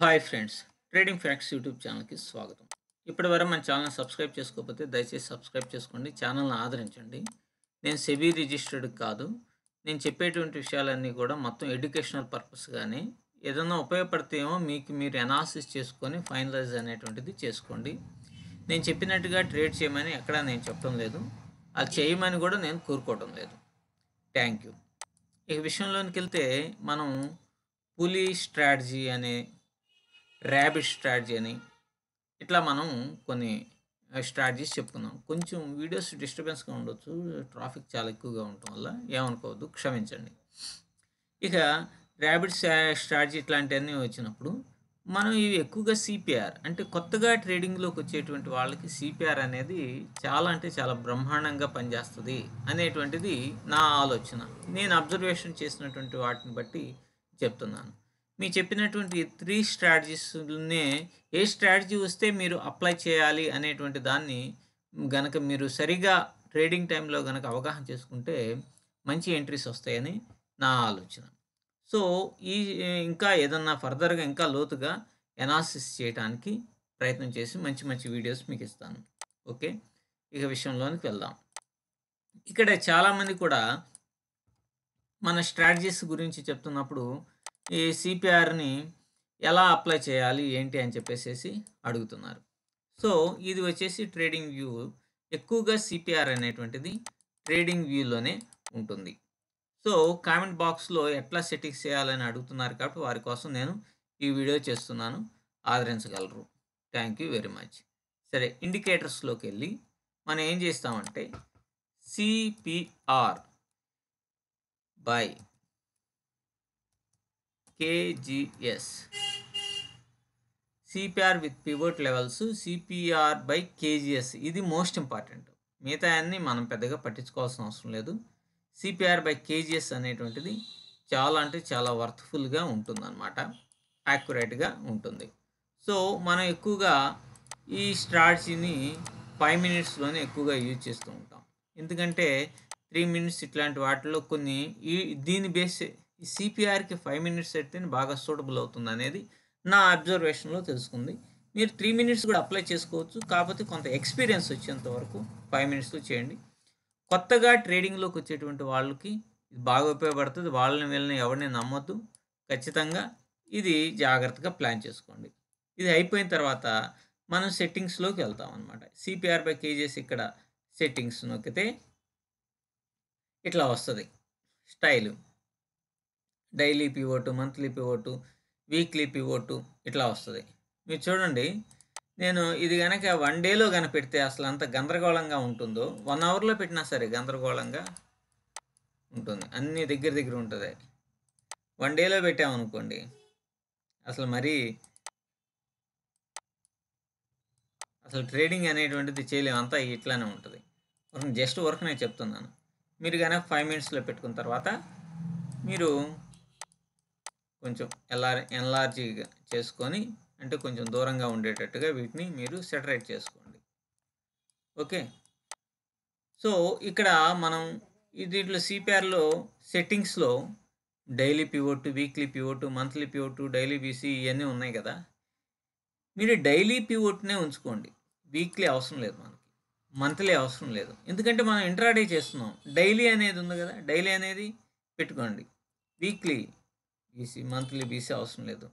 Hi friends, trading facts YouTube ఛానల్కి స్వాగతం. ఇప్పటివరకు మన ఛానల్ సబ్స్క్రైబ్ చేసుకోకపోతే దయచేసి సబ్స్క్రైబ్ చేసుకోండి, ఛానల్ని ఆదరించండి. నేను సెబీ రిజిస్టర్డ్ కాదు. నేను చెప్పేటువంటి విషయాలన్నీ కూడా మొత్తం ఎడ్యుకేషనల్ పర్పస్గానే ఏదైనా ఉపయోగపడితేమో మీకు మీరు అనాలిసిస్ చేసుకొని ఫైనలైజ్ అనేటువంటిది చేసుకోండి. నేను చెప్పినట్టుగా ట్రేడ్ చేయమని ఎక్కడా నేను చెప్పడం లేదు, అది చేయమని కూడా నేను కోరుకోవడం లేదు. Thank you. ఈ విషయంలోనికి వెళ్తే మనం పులి స్ట్రాటజీ అనే ర్యాబిట్ స్ట్రాటజీ అని ఇట్లా మనం కొన్ని స్ట్రాటజీస్ చెప్పుకుందాం. కొంచెం వీడియోస్ డిస్టర్బెన్స్గా ఉండొచ్చు, ట్రాఫిక్ చాలా ఎక్కువగా ఉండటం వల్ల ఏమనుకోవద్దు, క్షమించండి. ఇక ర్యాబిట్ స్ట్రాటజీ ఇట్లాంటివన్నీ వచ్చినప్పుడు మనం ఇవి ఎక్కువగా సిపిఆర్ అంటే కొత్తగా ట్రేడింగ్లోకి వచ్చేటువంటి వాళ్ళకి సిపిఆర్ అనేది చాలా అంటే చాలా బ్రహ్మాండంగా పనిచేస్తుంది అనేటువంటిది నా ఆలోచన. నేను అబ్జర్వేషన్ చేసినటువంటి వాటిని బట్టి చెప్తున్నాను. మీరు చెప్పినటువంటి 3 స్ట్రాటజీస్‌నే ఏ స్ట్రాటజీ వస్తే మీరు అప్లై చేయాలి అనేటువంటి దాన్ని గనక మీరు సరిగ్గా ట్రేడింగ్ టైంలో గనక అవగాహన చేసుకుంటే మంచి ఎంట్రీస్ వస్తాయని నా ఆలోచన. సో, ఈ ఇంకా ఏదన్నా ఫర్దర్‌గా ఇంకా లోతుగా అనాలిసిస్ చేయటానికి ప్రయత్నం చేసి మంచి మంచి వీడియోస్ మీకు ఇస్తాను. ఓకే. ఇక విషయంలోనికి వెళ్దాం. ఇక్కడ చాలామంది కూడా మన స్ట్రాటజీస్ గురించి చెప్తున్నప్పుడు ఈ సిపిఆర్‌ని ఎలా అప్లై చేయాలి ఏంటి అని చెప్పేసేసి అడుగుతున్నారు. సో, ఇది వచ్చేసి ట్రేడింగ్ వ్యూ. ఎక్కువగా సిపిఆర్ అనేటువంటిది ట్రేడింగ్ వ్యూలోనే ఉంటుంది. సో, కామెంట్ బాక్స్‌లో ఎట్లా సెట్టింగ్స్ చేయాలని అడుగుతున్నారు కాబట్టి వారి కోసం నేను ఈ వీడియో చేస్తున్నాను. ఆదరించగలరు. Thank you very much. సరే, ఇండికేటర్స్‌లోకెళ్ళి మనం ఏం చేస్తామంటే CPR by KGS, CPR with pivot levels, CPR by KGS ఇది మోస్ట్ ఇంపార్టెంట్. మిగతా అన్నీ మనం పెద్దగా పట్టించుకోవాల్సిన అవసరం లేదు. సిపిఆర్ బై కేజీఎస్ అనేటువంటిది చాలా అంటే చాలా వర్త్ఫుల్గా ఉంటుందన్నమాట, యాక్యురేట్గా ఉంటుంది. సో, మనం ఎక్కువగా ఈ స్ట్రాటజీని 5 మినిట్స్లోనే ఎక్కువగా యూజ్ చేస్తూ ఉంటాం. ఎందుకంటే 3 మినిట్స్ ఇట్లాంటి వాటిలో కొన్ని దీని బేస్ ఈ సిపిఆర్కి 5 మినిట్స్ అయితేనే బాగా సూటబుల్ అవుతుంది అనేది నా అబ్జర్వేషన్లో తెలుసుకుంది. మీరు 3 మినిట్స్ కూడా అప్లై చేసుకోవచ్చు, కాకపోతే కొంత ఎక్స్పీరియన్స్ వచ్చేంత వరకు 5 మినిట్స్లో చేయండి. కొత్తగా ట్రేడింగ్లోకి వచ్చేటువంటి వాళ్ళకి ఇది బాగా ఉపయోగపడుతుంది. వాళ్ళని వీళ్ళని ఎవరిని నమ్మొద్దు. ఖచ్చితంగా ఇది జాగ్రత్తగా ప్లాన్ చేసుకోండి. ఇది అయిపోయిన తర్వాత మనం సెట్టింగ్స్లోకి వెళ్తాం అనమాట. సిపిఆర్ బై కేజీఎస్ ఇక్కడ సెట్టింగ్స్ నొక్కితే ఇట్లా వస్తుంది స్టైలు. డైలీ పివోటు, మంత్లీ పివోటు, వీక్లీ పివోటు ఇట్లా వస్తుంది. మీరు చూడండి, నేను ఇది కనుక 1 డేలో కనుక పెడితే అసలు అంత గందరగోళంగా ఉంటుందో, 1 అవర్లో పెట్టినా సరే గందరగోళంగా ఉంటుంది. అన్నీ దగ్గర దగ్గర ఉంటుంది. 1 డేలో పెట్టామనుకోండి అసలు మరీ అసలు ట్రేడింగ్ అనేటువంటిది చేయలేము, అంతా ఇట్లానే ఉంటుంది. జస్ట్ వర్క్ నేను చెప్తున్నాను. మీరు కనుక 5 మినిట్స్లో పెట్టుకున్న తర్వాత మీరు కొంచెం ఎన్లార్జీగా చేసుకొని, అంటే కొంచెం దూరంగా ఉండేటట్టుగా వీటిని మీరు సెటరేట్ చేసుకోండి. ఓకే. సో, ఇక్కడ మనం దీంట్లో సిపిఆర్లో సెట్టింగ్స్లో daily pivot, weekly pivot, monthly pivot, daily BC ఇవన్నీ ఉన్నాయి కదా. మీరు డైలీ పివోట్నే ఉంచుకోండి. వీక్లీ అవసరం లేదు మనకి, మంత్లీ అవసరం లేదు. ఎందుకంటే మనం ఇంట్రాడే చేస్తున్నాం. డైలీ అనేది ఉంది కదా, డైలీ అనేది పెట్టుకోండి. వీక్లీ బీసీ, మంత్లీ బీసీ అవసరం లేదు.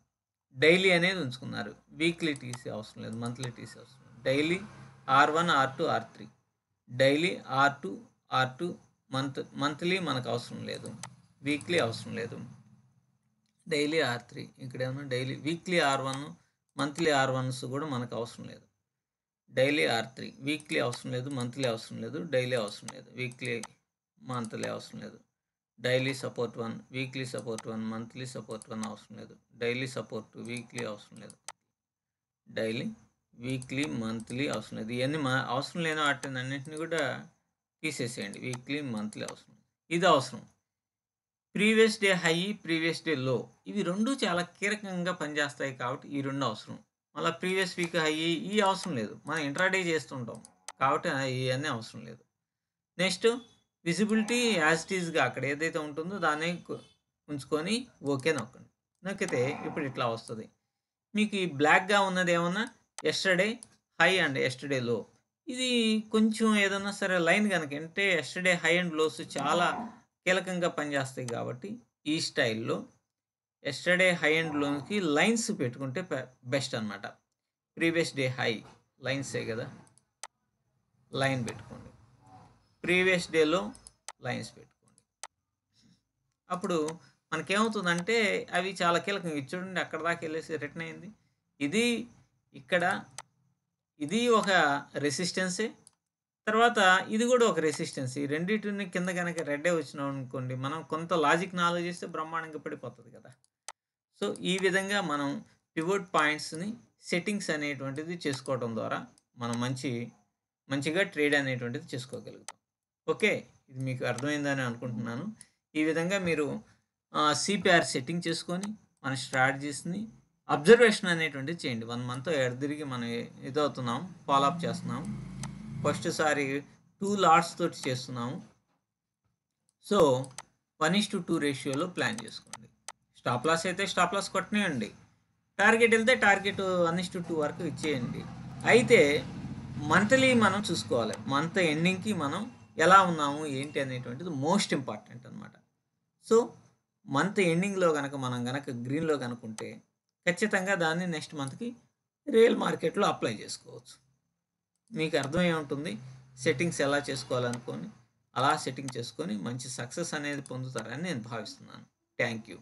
డైలీ అనేది ఉంచుకున్నారు. వీక్లీ టీసీ అవసరం లేదు, మంత్లీ టీసీ అవసరం లేదు. Daily R1, R2, R3, daily R2, R2, monthly మనకు అవసరం లేదు, వీక్లీ అవసరం లేదు. డైలీ R3, ఇక్కడేమో daily weekly R1, monthly R1s కూడా మనకు అవసరం లేదు. డైలీ R3, వీక్లీ అవసరం లేదు, మంత్లీ అవసరం లేదు, డైలీ అవసరం లేదు, వీక్లీ మంత్లీ అవసరం లేదు. Daily support 1, weekly support 1, monthly support 1 అవసరం లేదు. డైలీ సపోర్ట్, వీక్లీ అవసరం లేదు. డైలీ, వీక్లీ, మంత్లీ అవసరం లేదు. ఇవన్నీ అవసరం లేని వాటిని అన్నింటినీ కూడా తీసేసేయండి. వీక్లీ, మంత్లీ అవసరం, ఇది అవసరం. Previous day high, previous day లో, ఇవి రెండు చాలా కీలకంగా పనిచేస్తాయి కాబట్టి ఈ రెండు అవసరం. మళ్ళీ ప్రీవియస్ వీక్ హై ఈ అవసరం లేదు, మనం ఇంట్రాడే చేస్తుంటాం కాబట్టి ఇవన్నీ అవసరం లేదు. నెక్స్ట్ విజిబిలిటీ యాజ్ ఇట్ ఈజ్గా అక్కడ ఏదైతే ఉంటుందో దాన్ని ఉంచుకొని ఓకే నొక్కండి. నొక్కితే ఇప్పుడు ఇట్లా వస్తుంది. మీకు ఈ బ్లాక్‌గా ఉన్నదేమన్నా యెస్టర్‌డే హై అండ్ యెస్టర్‌డే లో. ఇది కొంచెం ఏదన్నా సరే లైన్ గనక అంటే యెస్టర్‌డే హై అండ్ లోస్ చాలా కీలకంగా పనిచేస్తాయి కాబట్టి, ఈ స్టైల్‌లో యెస్టర్‌డే హై అండ్ లోకి లైన్స్ పెట్టుకుంటే బెస్ట్ అనమాట. ప్రీవియస్ డే హై లైన్సే గదా! లైన్ పెట్టుకోండి. ప్రీవియస్ డేలో లైన్స్ పెట్టుకోండి. అప్పుడు మనకేమవుతుందంటే అవి చాలా కీలకం. ఇది చూడండి అక్కడి దాకా వెళ్ళేసి రిటర్న్ అయింది. ఇది ఇక్కడ ఇది ఒక రెసిస్టెన్సే. తర్వాత ఇది కూడా ఒక రెసిస్టెన్స్. ఈ రెండిటిని కింద గనక రెడ్డే వచ్చినామనుకోండి, మనం కొంత లాజిక్‌ని ఆలోచిస్తే బ్రహ్మాండంగా పడిపోతది కదా! సో, ఈ విధంగా మనం పివోట్ పాయింట్స్‌ని సెట్టింగ్స్ అనేటువంటిది చేసుకోవడం ద్వారా మనం మంచిగా ట్రేడ్ అనేటువంటిది చేసుకోగలుగుతాం. ఓకే. ఇది మీకు అర్థమైందని అనుకుంటున్నాను. ఈ విధంగా మీరు సిపిఆర్ సెట్టింగ్ చేసుకొని మన స్ట్రాటజీస్‌ని అబ్జర్వేషన్ అనేటువంటిది చేయండి. 1 మంత్ ఎడదిరిగి మనం ఇదవుతున్నాం. ఫాలో అప్ చేస్తున్నాం. ఫస్ట్ సారి 2 లాట్స్ తోటి చేస్తున్నాము. సో, 1:2 రేషియోలో ప్లాన్ చేసుకోండి. స్టాప్ లాస్ అయితే స్టాప్ లాస్ కొట్టనియండి. టార్గెట్ వెళ్తే టార్గెట్ 1:2 వరకు ఇచ్చేయండి. అయితే మంత్లీ మనం చూసుకోవాలి. మంత్ ఎండింగ్‌కి మనం ఎలా ఉన్నాము, ఏంటి అనేటువంటిది మోస్ట్ ఇంపార్టెంట్ అనమాట. సో, మంత్ ఎండింగ్‌లో గనక మనం గనక గ్రీన్‌లో గనుకుంటే ఖచ్చితంగా దాన్ని నెక్స్ట్ మంత్‌కి రియల్ మార్కెట్‌లో అప్లై చేసుకోవచ్చు. మీకు అర్థమై ఉంటుంది. సెట్టింగ్స్ ఎలా చేసుకోవాలనుకోని, అలా సెట్టింగ్ చేసుకొని మంచి సక్సెస్ అనేది పొందుతారని నేను భావిస్తున్నాను. Thank you.